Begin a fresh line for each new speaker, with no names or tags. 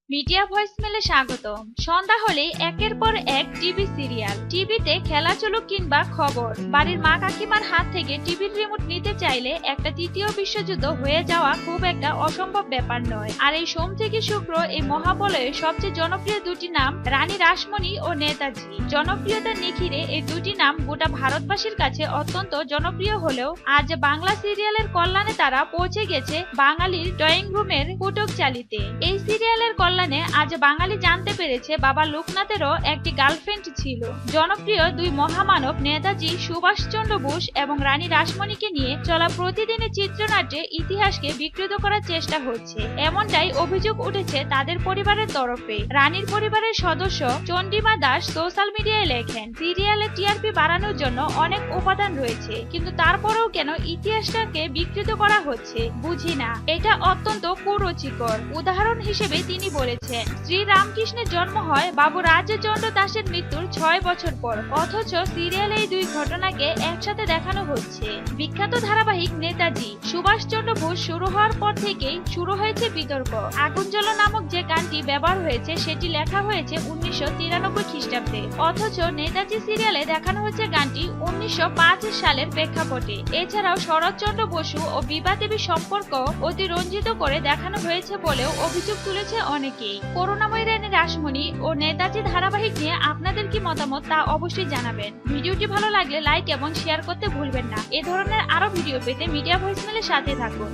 Media ভয়েসমেলে স্বাগতম। সন্ধ্যা হলেই একের পর এক টিভি সিরিয়াল, টিভিতে খেলা চলুক কিংবা খবর, বাড়ির মা কাকিমার হাত থেকে টিভির রিমোট নিতে চাইলে একটা তৃতীয় বিশ্বযুদ্ধ হয়ে যাওয়া খুব একটা অসম্ভব ব্যাপার নয়। আর এই সোম থেকে শুক্র এই মহাবলয়ে সবচেয়ে জনপ্রিয় দুটি নাম রানী রাসমণি ও নেতাজি। জনপ্রিয়তার নিখিরে এই দুটি নাম গোটা ভারতবাসীর কাছে অত্যন্ত জনপ্রিয় হলেও আজ বাংলা সিরিয়ালের কল্যাণে তারা পৌঁছে গেছে বাঙালির ড্রয়িং রুমের কুটক চালিতে। এই সিরিয়ালের কল্যাণে আজ বাঙালি জানতে পেরেছে বাবা লোকনাথেরও একটি গার্লফ্রেন্ড ছিল। জনপ্রিয় দুই মহামানব নেতাজি সুভাষচন্দ্র বোস এবং রানী রাসমণিকে নিয়ে চলা প্রতিদিনের চিত্রনাট্যে ইতিহাসকে বিকৃত করার চেষ্টা হচ্ছে, এমনটাই অভিযোগ উঠেছে তাদের পরিবারের তরফে। রানীর পরিবারের সদস্য চন্ডিমা দাস সোশ্যাল মিডিয়ায় লেখেন, সিরিয়ালের টিআরপি বাড়ানোর জন্য অনেক উপাদান রয়েছে, কিন্তু তারপরেও কেন ইতিহাসটাকে বিকৃত করা হচ্ছে বুঝি না। এটা অত্যন্ত কুরুচিকর। উদাহরণ হিসেবে তিনি বলেছেন, শ্রী রামকৃষ্ণের জন্ম হয় বাবু রাজচন্দ্র দাসের মৃত্যুর 6 বছর পর, অথচ সিরিয়ালে এই দুই ঘটনাকে একসাথে দেখানো হচ্ছে। বিখ্যাত ধারাবাহিক নেতাজি সুভাষচন্দ্র বোস শুরু হওয়ার পর থেকেই শুরু হয়েছে বিতর্ক। আগুন জ্বলো নামক যে গানটি ব্যবহার হয়েছে সেটি লেখা হয়েছে 1993 খ্রিস্টাব্দে, অথচ নেতাজি সিরিয়ালে দেখানো হচ্ছে গানটি 1905 সালের প্রেক্ষাপটে। এছাড়াও শরৎচন্দ্র বসু ও বিভা দেবীর সম্পর্ক অতিরঞ্জিত করে দেখানো হয়েছে বলেও অভিযোগ তুলেছে অনেকেই। করুণাময়ী রানী রাসমণি ও নেতাজি ধারাবাহিক নিয়ে আপনাদের কি মতামত তা অবশ্যই জানাবেন। ভিডিওটি ভালো লাগলে লাইক এবং শেয়ার করতে ভুলবেন না। এ ধরনের আরো ভিডিও পেতে মিডিয়া ভয়েসমেলের সাথে থাকুন।